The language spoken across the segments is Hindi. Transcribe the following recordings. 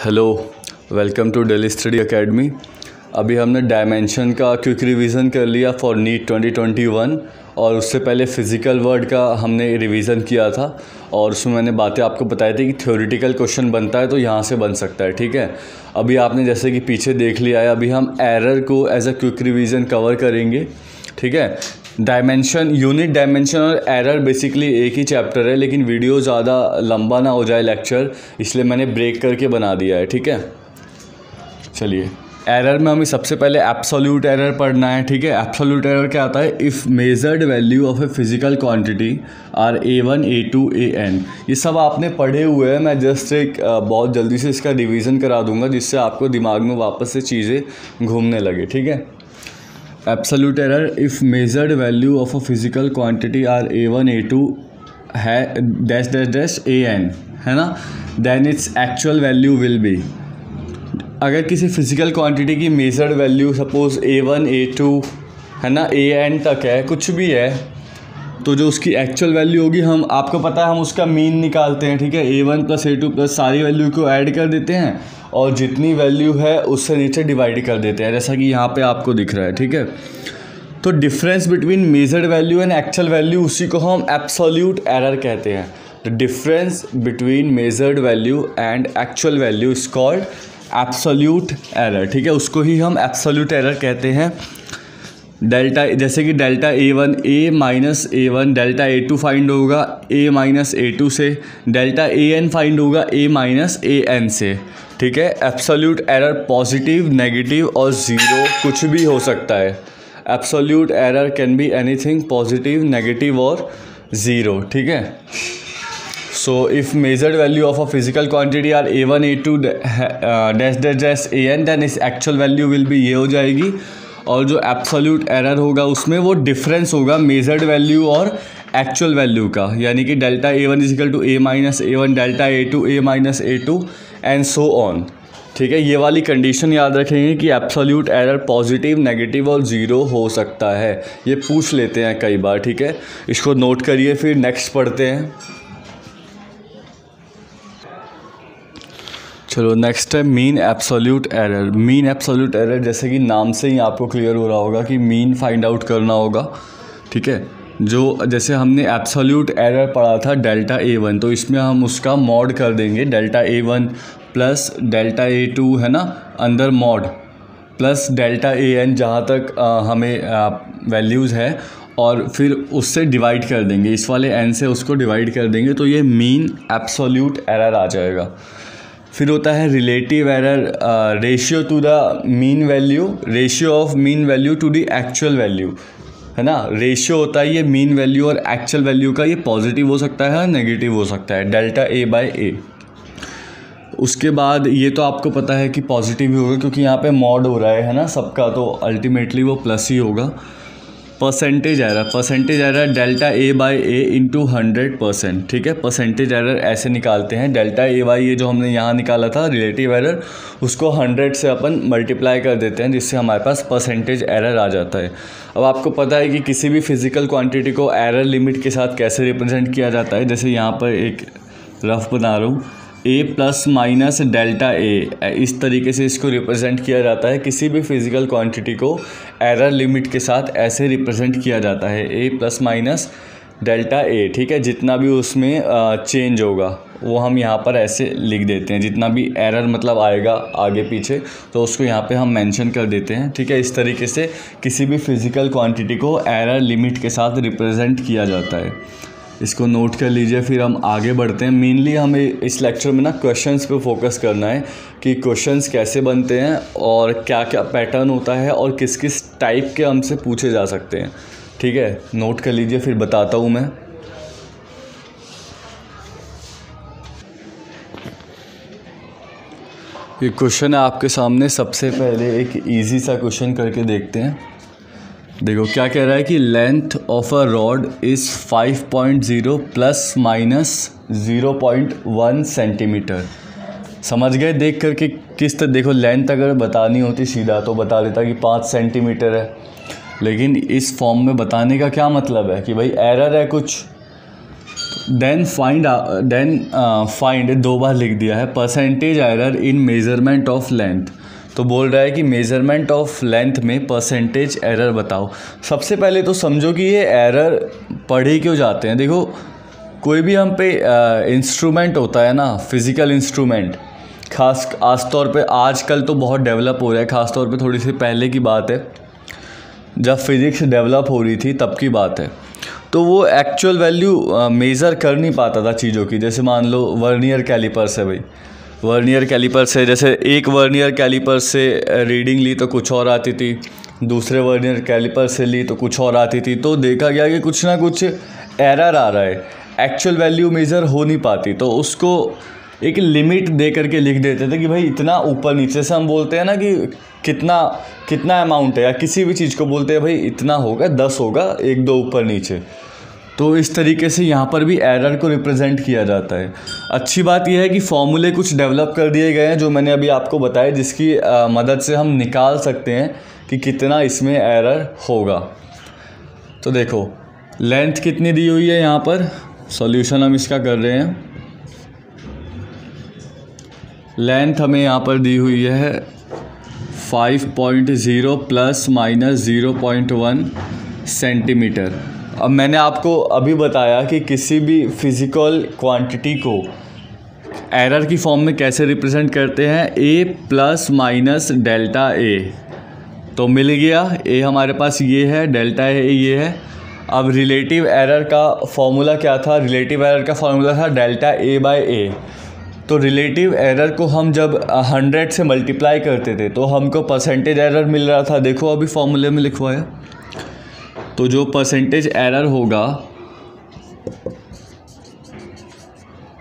Hello, welcome to daily study academy. अभी हमने डायमेंशन का क्विक रिवीजन कर लिया फॉर नीट 2021 और उससे पहले फ़िज़िकल वर्ड का हमने रिवीजन किया था और उसमें मैंने बातें आपको बताई थी कि थ्योरेटिकल क्वेश्चन बनता है तो यहाँ से बन सकता है। ठीक है, अभी आपने जैसे कि पीछे देख लिया है, अभी हम एरर को as a quick revision cover करेंगे। ठीक है, डायमेंशन, यूनिट डायमेंशन और एरर बेसिकली एक ही चैप्टर है, लेकिन वीडियो ज़्यादा लंबा ना हो जाए लेक्चर, इसलिए मैंने ब्रेक करके बना दिया है। ठीक है, चलिए एरर में हमें सबसे पहले एब्सोल्यूट एरर पढ़ना है। ठीक है, एब्सोल्यूट एरर क्या आता है? If measured value of a physical quantity are A1 A2 AN। ये सब आपने पढ़े हुए हैं, मैं जस्ट एक बहुत जल्दी से इसका रिवीजन करा दूंगा जिससे आपको दिमाग में वापस से चीज़ें घूमने लगे। ठीक है, absolute error, if measured value of a physical quantity are A1 A2 है डैश डैश डैश AN, है ना, then its actual value will be. अगर किसी फिजिकल क्वांटिटी की measured value suppose A1 A2 है ना, AN तक है, कुछ भी है, तो जो उसकी एक्चुअल वैल्यू होगी, हम आपको पता है हम उसका मीन निकालते हैं। ठीक है, A1 प्लस A2 प्लस सारी वैल्यू को ऐड कर देते हैं और जितनी वैल्यू है उससे नीचे डिवाइड कर देते हैं, जैसा कि यहाँ पे आपको दिख रहा है। ठीक है, तो difference between measured value and actual value, उसी को हम एब्सोल्यूट एरर कहते हैं। The difference between measured value and actual value is called absolute error. ठीक है, उसको ही हम एब्सोल्यूट एरर कहते हैं। डेल्टा, जैसे कि delta A1 A minus A1, delta A2 find होगा A माइनस A2 से, डेल्टा AN फाइंड होगा A माइनस AN से। ठीक है, एब्सोल्यूट एरर पॉजिटिव, नेगेटिव और ज़ीरो कुछ भी हो सकता है। Absolute error can be anything positive, negative और ज़ीरो। ठीक है, so if measured value of a physical quantity are A1 A2 dash dash dash AN, then इस एक्चुअल वैल्यू विल बी ये हो जाएगी। और जो एब्सोल्यूट एरर होगा उसमें वो डिफरेंस होगा मेजर्ड वैल्यू और एक्चुअल वैल्यू का, यानी कि delta A1 equal to A minus A1, delta A2 A minus A2 and so on. ठीक है, ये वाली कंडीशन याद रखेंगे कि एब्सोल्यूट एरर पॉजिटिव, नेगेटिव और ज़ीरो हो सकता है। ये पूछ लेते हैं कई बार। ठीक है, इसको नोट करिए, फिर नेक्स्ट पढ़ते हैं। चलो नेक्स्ट है mean absolute error. Mean absolute error, जैसे कि नाम से ही आपको क्लियर हो रहा होगा कि मीन फाइंड आउट करना होगा। ठीक है, जो जैसे हमने एब्सोल्यूट एरर पढ़ा था डेल्टा A1, तो इसमें हम उसका मॉड कर देंगे, delta A1 plus delta A2 है ना, अंदर मॉड प्लस डेल्टा AN जहाँ तक हमें वैल्यूज़ है, और फिर उससे डिवाइड कर देंगे, इस वाले n से उसको डिवाइड कर देंगे, तो ये मीन एब्सोल्यूट एरर आ जाएगा। फिर होता है relative error, ratio to the mean value, ratio of mean value to the actual value, है ना। रेशियो होता है ये मीन वैल्यू और एक्चुअल वैल्यू का, ये पॉजिटिव हो सकता है, नेगेटिव हो सकता है, डेल्टा A/A। उसके बाद ये तो आपको पता है कि पॉजिटिव ही होगा क्योंकि यहाँ पे मॉड हो रहा है ना सबका, तो अल्टीमेटली वो प्लस ही होगा। Percentage error, percentage error delta A/A into 100%। ठीक है, परसेंटेज एरर ऐसे निकालते हैं, डेल्टा A/A जो हमने यहाँ निकाला था रिलेटिव एरर, उसको 100 से अपन मल्टीप्लाई कर देते हैं, जिससे हमारे पास परसेंटेज एरर आ जाता है। अब आपको पता है कि किसी भी फिजिकल क्वांटिटी को एरर लिमिट के साथ कैसे रिप्रेजेंट किया जाता है। जैसे यहाँ पर एक रफ बना रहा हूँ, A plus minus delta A, इस तरीके से इसको रिप्रेजेंट किया जाता है। किसी भी फिजिकल क्वांटिटी को एरर लिमिट के साथ ऐसे रिप्रेजेंट किया जाता है, A plus minus delta A। ठीक है, जितना भी उसमें चेंज होगा वो हम यहाँ पर ऐसे लिख देते हैं, जितना भी एरर मतलब आएगा आगे पीछे तो उसको यहाँ पे हम मेंशन कर देते हैं। ठीक है, इस तरीके से किसी भी फिजिकल क्वांटिटी को एरर लिमिट के साथ रिप्रेजेंट किया जाता है, इसको नोट कर लीजिए। फिर हम आगे बढ़ते हैं। मेनली हमें इस लेक्चर में ना क्वेश्चंस पे फोकस करना है कि क्वेश्चंस कैसे बनते हैं और क्या क्या पैटर्न होता है और किस किस टाइप के हमसे पूछे जा सकते हैं। ठीक है, नोट कर लीजिए, फिर बताता हूँ मैं। ये क्वेश्चन है आपके सामने। सबसे पहले एक इजी सा क्वेश्चन करके देखते हैं। देखो क्या कह रहा है कि length of a rod is 5.0 plus minus 0.1 centimetre. समझ गए देख करके किस तरह? देखो लेंथ अगर बतानी होती सीधा तो बता देता कि 5 सेंटीमीटर है, लेकिन इस फॉर्म में बताने का क्या मतलब है कि भाई एरर है कुछ, देन फाइंड 2 बार लिख दिया है percentage error in measurement of length. तो बोल रहा है कि मेजरमेंट ऑफ लेंथ में परसेंटेज एरर बताओ। सबसे पहले तो समझो कि ये एरर पढ़े क्यों जाते हैं। देखो कोई भी हम पे इंस्ट्रूमेंट होता है ना, फिज़िकल इंस्ट्रूमेंट, खास तौर पे आजकल तो बहुत डेवलप हो रहा है, ख़ास तौर पे थोड़ी सी पहले की बात है जब फिज़िक्स डेवलप हो रही थी तब की बात है। तो वो एक्चुअल वैल्यू मेज़र कर नहीं पाता था चीज़ों की। जैसे मान लो वर्नियर कैलिपर्स है भाई, वर्नियर कैलिपर से जैसे एक वर्नियर कैलिपर से रीडिंग ली तो कुछ और आती थी, दूसरे वर्नियर कैलिपर से ली तो कुछ और आती थी। तो देखा गया कि कुछ ना कुछ एरर आ रहा है, एक्चुअल वैल्यू मेज़र हो नहीं पाती। तो उसको एक लिमिट दे करके लिख देते थे कि भाई इतना ऊपर नीचे से हम बोलते हैं ना कि कितना अमाउंट है, या किसी भी चीज़ को बोलते हैं भाई इतना होगा, 10 होगा, 1-2 ऊपर नीचे। तो इस तरीके से यहाँ पर भी एरर को रिप्रेजेंट किया जाता है। अच्छी बात यह है कि फॉर्मूले कुछ डेवलप कर दिए गए हैं जो मैंने अभी आपको बताया, जिसकी मदद से हम निकाल सकते हैं कि कितना इसमें एरर होगा। तो देखो लेंथ कितनी दी हुई है यहाँ पर, सॉल्यूशन हम इसका कर रहे हैं। लेंथ हमें यहाँ पर दी हुई है 5.0 प्लस माइनस 0.1 सेंटीमीटर। अब मैंने आपको अभी बताया कि किसी भी फिज़िकल क्वांटिटी को एरर की फॉर्म में कैसे रिप्रेजेंट करते हैं, ए प्लस माइनस डेल्टा ए। तो मिल गया, ए हमारे पास ये है, डेल्टा ए ये है। अब रिलेटिव एरर का फॉर्मूला क्या था, रिलेटिव एरर का फॉर्मूला था डेल्टा ए बाय ए। तो रिलेटिव एरर को हम जब 100 से मल्टीप्लाई करते थे तो हमको परसेंटेज एरर मिल रहा था। देखो अभी फॉर्मूले में लिखवाया, तो जो परसेंटेज एरर होगा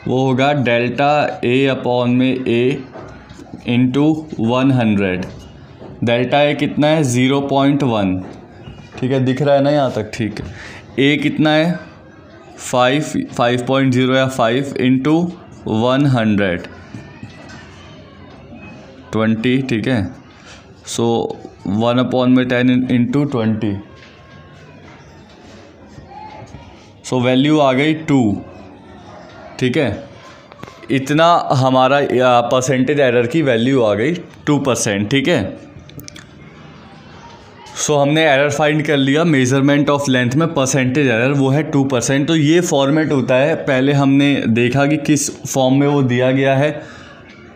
वो होगा डेल्टा ए अपॉन में ए इंटू 100। डेल्टा ए कितना है 0.1, ठीक है, दिख रहा है ना यहाँ तक, ठीक है। ए कितना है 5.0 या 5 इंटू 100 20, ठीक है। सो 1 अपॉन में 10 इंटू 20, सो वैल्यू आ गई 2, ठीक है। इतना हमारा परसेंटेज एरर की वैल्यू आ गई 2%, ठीक है। सो हमने एरर फाइंड कर लिया मेजरमेंट ऑफ लेंथ में परसेंटेज एरर, वो है 2%। तो ये फॉर्मेट होता है, पहले हमने देखा कि किस फॉर्म में वो दिया गया है,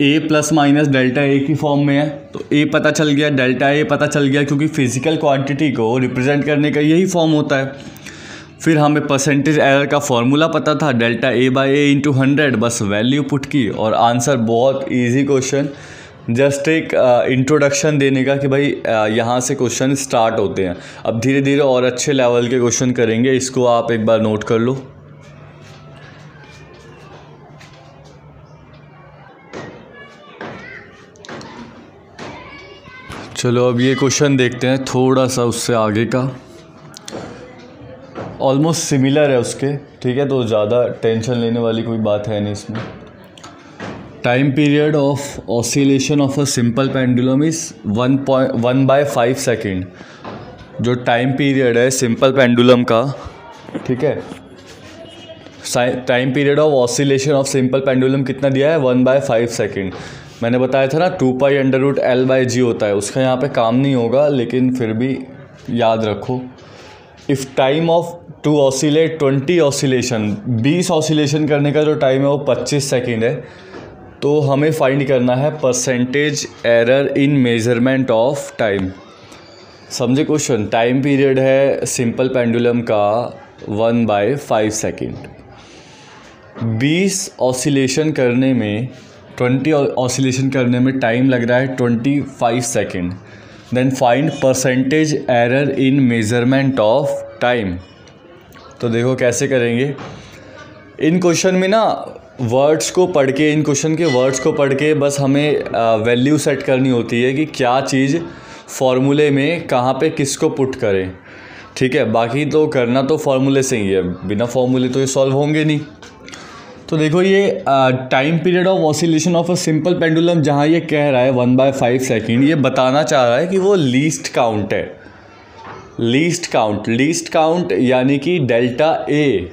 ए प्लस माइनस डेल्टा ए की फॉर्म में है। तो ए पता चल गया, डेल्टा ए पता चल गया, क्योंकि फिज़िकल क्वांटिटी को रिप्रेजेंट करने का यही फॉर्म होता है। फिर हमें परसेंटेज एरर का फॉर्मूला पता था, delta A by A into 100, बस वैल्यू पुट की और आंसर। बहुत इजी क्वेश्चन, जस्ट एक इंट्रोडक्शन देने का कि भाई यहाँ से क्वेश्चन स्टार्ट होते हैं। अब धीरे धीरे और अच्छे लेवल के क्वेश्चन करेंगे, इसको आप एक बार नोट कर लो। चलो अब ये क्वेश्चन देखते हैं, थोड़ा सा उससे आगे का, ऑलमोस्ट सिमिलर है उसके, ठीक है। तो ज़्यादा टेंशन लेने वाली कोई बात है नहीं इसमें। Time period of oscillation of a simple pendulum is 1/5 second. जो टाइम पीरियड है सिंपल पेंडुलम का, ठीक है, time period of oscillation of simple pendulum कितना दिया है 1/5 सेकेंड। मैंने बताया था ना 2π√L/g होता है, उसका यहाँ पे काम नहीं होगा, लेकिन फिर भी याद रखो। If time of to oscillate 20 oscillation, 20 oscillation करने का जो टाइम है वो 25 सेकेंड है। तो हमें फाइंड करना है percentage error in measurement of time. समझे क्वेश्चन, टाइम पीरियड है सिंपल पेंडुलम का 1/5 सेकेंड। 20 ऑसिलेशन करने में, 20 ऑसिलेशन करने में टाइम लग रहा है 25 second. Then find percentage error in measurement of time. तो देखो कैसे करेंगे। इन क्वेश्चन में ना वर्ड्स को पढ़ के, इन क्वेश्चन के वर्ड्स को पढ़ के बस हमें वैल्यू सेट करनी होती है कि क्या चीज़ फॉर्मूले में कहाँ पे किसको पुट करें, ठीक है। बाकी तो करना तो फॉर्मूले से ही है, बिना फॉर्मूले तो ये सॉल्व होंगे नहीं। तो देखो ये time period of oscillation of a simple pendulum, जहाँ ये कह रहा है 1/5 सेकेंड, ये बताना चाह रहा है कि वो लीस्ट काउंट है। लीस्ट काउंट यानी कि डेल्टा ए,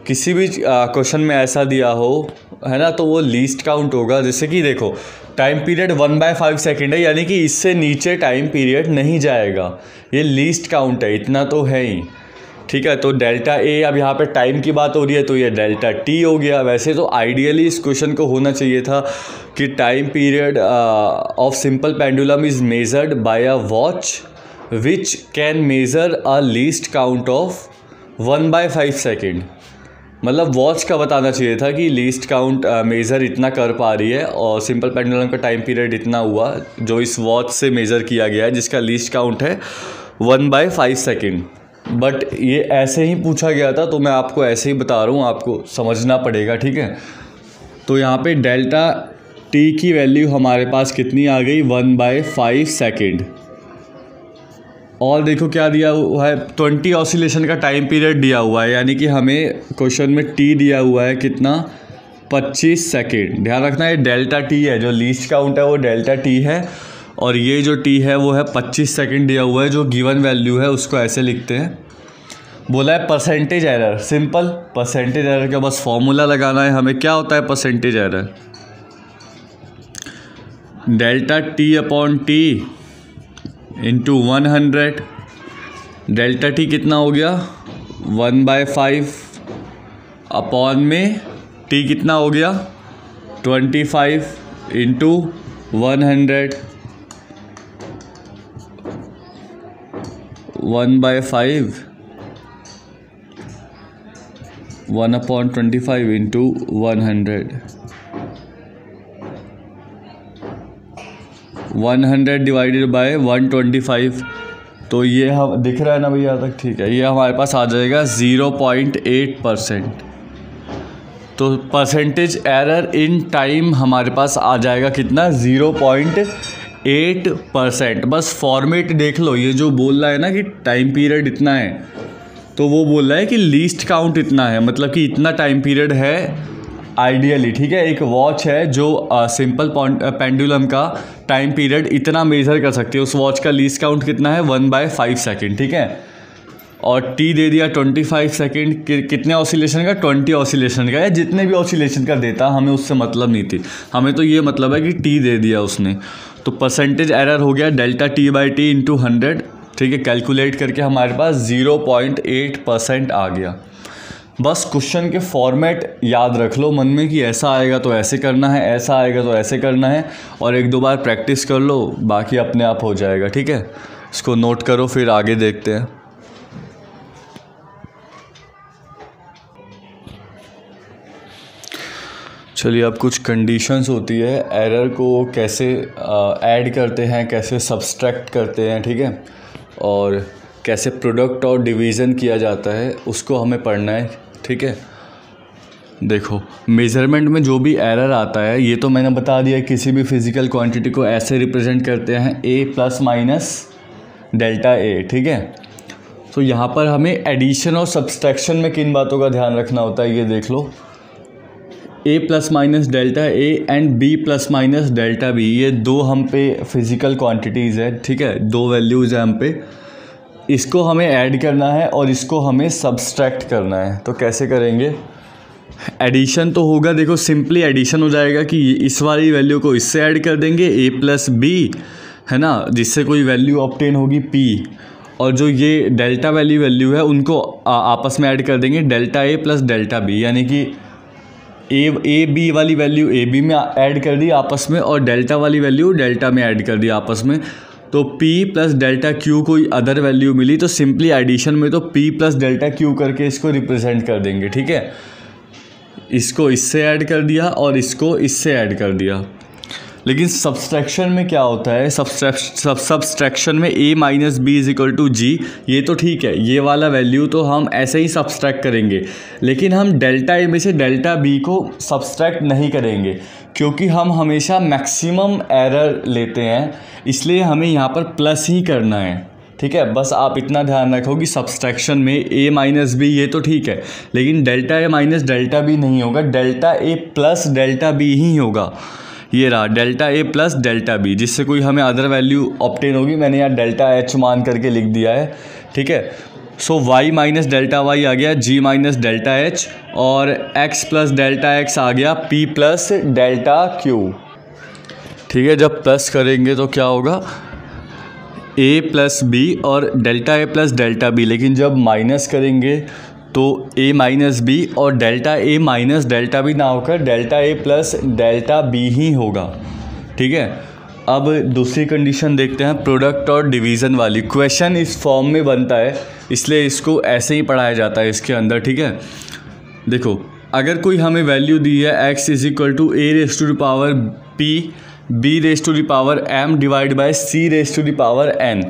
किसी भी क्वेश्चन में ऐसा दिया हो, है ना, तो वो लीस्ट काउंट होगा। जैसे कि देखो टाइम पीरियड 1/5 सेकेंड है, यानी कि इससे नीचे टाइम पीरियड नहीं जाएगा, ये लीस्ट काउंट है, इतना तो है ही, ठीक है। तो डेल्टा ए, अब यहाँ पे टाइम की बात हो रही है तो ये डेल्टा टी हो गया। वैसे तो आइडियली इस क्वेश्चन को होना चाहिए था कि time period of simple pendulum is measured by a watch which can measure a least count of 1/5 second. मतलब वॉच का बताना चाहिए था कि लीस्ट काउंट मेज़र इतना कर पा रही है और सिंपल पेंडुलम का टाइम पीरियड इतना हुआ जो इस वॉच से मेज़र किया गया है, जिसका लीस्ट काउंट है 1/5 सेकेंड। बट ये ऐसे ही पूछा गया था तो मैं आपको ऐसे ही बता रहा हूँ, आपको समझना पड़ेगा, ठीक है। तो यहाँ पे डेल्टा टी की वैल्यू हमारे पास कितनी आ गई, 1/5 सेकेंड। और देखो क्या दिया हुआ है, 20 ऑसिलेशन का टाइम पीरियड दिया हुआ है, यानी कि हमें क्वेश्चन में टी दिया हुआ है कितना, 25 सेकेंड। ध्यान रखना ये डेल्टा टी है, जो लीस्ट काउंट है वो डेल्टा टी है और ये जो टी है वो है 25 सेकेंड दिया हुआ है। जो गिवन वैल्यू है उसको ऐसे लिखते हैं, बोला है percentage error. Simple percentage error का बस फॉर्मूला लगाना है हमें। क्या होता है percentage error, delta T upon T into 100। Delta T कितना हो गया 1/5 अपॉन में टी कितना हो गया 25 इंटू 100। 1/5 1/25 इंटू 100। 100 डिवाइडेड बाय 125, तो ये हम दिख रहा है ना भैया तक, ठीक है। ये हमारे पास आ जाएगा 0.8%। तो परसेंटेज एरर इन टाइम हमारे पास आ जाएगा कितना 0.8%। बस फॉर्मेट देख लो, ये जो बोल रहा है ना कि टाइम पीरियड इतना है, तो वो बोल रहा है कि लीस्ट काउंट इतना है, मतलब कि इतना टाइम पीरियड है आइडियली, ठीक है। एक वॉच है जो सिंपल पेंडुलम का टाइम पीरियड इतना मेज़र कर सकती है, उस वॉच का लीस्ट काउंट कितना है 1/5 सेकेंड, ठीक है। और टी दे दिया 25 सेकेंड, कितने ऑसिलेशन का 20 ऑसिलेशन का, या जितने भी ऑसिलेशन का देता हमें उससे मतलब नहीं थी, हमें तो ये मतलब है कि टी दे दिया उसने। तो परसेंटेज एरर हो गया delta T by T into 100, ठीक है। कैलकुलेट करके हमारे पास 0.8% आ गया। बस क्वेश्चन के फॉर्मेट याद रख लो मन में कि ऐसा आएगा तो ऐसे करना है, ऐसा आएगा तो ऐसे करना है, और 1-2 बार प्रैक्टिस कर लो, बाकी अपने आप हो जाएगा, ठीक है। इसको नोट करो, फिर आगे देखते हैं। चलिए, अब कुछ कंडीशंस होती है, एरर को कैसे ऐड करते हैं, कैसे सब्सट्रैक्ट करते हैं, ठीक है, और कैसे प्रोडक्ट और डिवीज़न किया जाता है उसको हमें पढ़ना है, ठीक है। देखो मेज़रमेंट में जो भी एरर आता है, ये तो मैंने बता दिया, किसी भी फिज़िकल क्वांटिटी को ऐसे रिप्रेजेंट करते हैं A प्लस माइनस डेल्टा ए, ठीक है। तो यहाँ पर हमें एडिशन और सब्सट्रैक्शन में किन बातों का ध्यान रखना होता है, ये देख लो। A plus minus delta a and B plus minus delta b, ये दो हम पे फिज़िकल क्वांटिटीज़ है, ठीक है, दो वैल्यूज़ है हम पे। इसको हमें ऐड करना है और इसको हमें सब्सट्रैक्ट करना है। तो कैसे करेंगे, एडिशन तो होगा, देखो सिंपली एडिशन हो जाएगा कि इस वाली वैल्यू को इससे ऐड कर देंगे A प्लस बी, है ना, जिससे कोई वैल्यू ऑब्टेन होगी P, और जो ये डेल्टा वाली वैल्यू है उनको आपस में ऐड कर देंगे delta A plus delta B, यानी कि ए बी वाली वैल्यू ए बी में ऐड कर दी आपस में, और डेल्टा वाली वैल्यू डेल्टा में ऐड कर दी आपस में। तो P प्लस डेल्टा Q कोई अदर वैल्यू मिली तो सिंपली एडिशन में तो P प्लस डेल्टा Q करके इसको रिप्रेजेंट कर देंगे, ठीक है। इसको इससे ऐड कर दिया और इसको इससे ऐड कर दिया। लेकिन सब्सट्रैक्शन में क्या होता है, सब्सट्रैक्शन में A minus B is equal to जी, ये तो ठीक है, ये वाला वैल्यू तो हम ऐसे ही सब्सट्रैक्ट करेंगे, लेकिन हम डेल्टा A में से डेल्टा B को सब्सट्रैक्ट नहीं करेंगे, क्योंकि हम हमेशा मैक्सिमम एरर लेते हैं, इसलिए हमें यहाँ पर प्लस ही करना है, ठीक है। बस आप इतना ध्यान रखो कि सब्सट्रैक्शन में A माइनस बी ये तो ठीक है, लेकिन delta A minus delta B नहीं होगा, delta A plus delta B ही होगा। ये रहा delta A plus delta B, जिससे कोई हमें अदर वैल्यू ऑब्टेन होगी। मैंने यहाँ डेल्टा H मान करके लिख दिया है, ठीक है। सो y माइनस डेल्टा वाई आ गया g माइनस डेल्टा h और x प्लस डेल्टा x आ गया p प्लस डेल्टा q। ठीक है, जब प्लस करेंगे तो क्या होगा a प्लस बी और delta a plus delta b, लेकिन जब माइनस करेंगे तो a माइनस बी और delta a minus delta b ना होकर delta a plus delta b ही होगा। ठीक है, अब दूसरी कंडीशन देखते हैं, प्रोडक्ट और डिवीज़न वाली। क्वेश्चन इस फॉर्म में बनता है इसलिए इसको ऐसे ही पढ़ाया जाता है इसके अंदर। ठीक है, देखो अगर कोई हमें वैल्यू दी है x is equal to a raise to the power p b raise to the power m divide by c raise to the power n,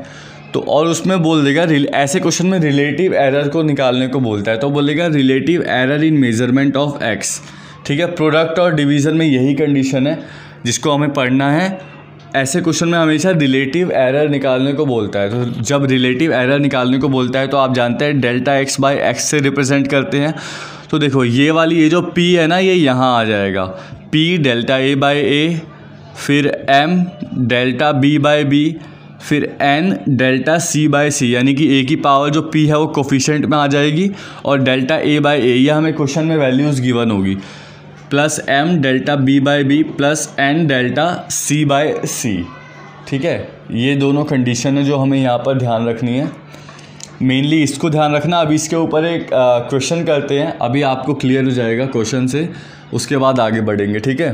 तो और उसमें बोल देगा, ऐसे क्वेश्चन में रिलेटिव एरर को निकालने को बोलता है, तो बोलेगा relative error in measurement of x। ठीक है, प्रोडक्ट और डिवीज़न में यही कंडीशन है जिसको हमें पढ़ना है। ऐसे क्वेश्चन में हमेशा रिलेटिव एरर निकालने को बोलता है, तो जब रिलेटिव एरर निकालने को बोलता है तो आप जानते हैं डेल्टा x बाई एक्स से रिप्रेजेंट करते हैं। तो देखो ये वाली, ये जो p है ना, ये यहाँ आ जाएगा, p delta a by a, फिर m delta b by b, फिर n delta c by c, यानी कि a की पावर जो p है वो कोफिशिएंट में आ जाएगी और डेल्टा a बाई a, यह हमें क्वेश्चन में वैल्यूज़ गिवन होगी, plus m delta b by b plus n delta c by c। ठीक है, ये दोनों कंडीशन है जो हमें यहाँ पर ध्यान रखनी है, मेनली इसको ध्यान रखना। अभी इसके ऊपर एक क्वेश्चन करते हैं, अभी आपको क्लियर हो जाएगा क्वेश्चन से, उसके बाद आगे बढ़ेंगे। ठीक है।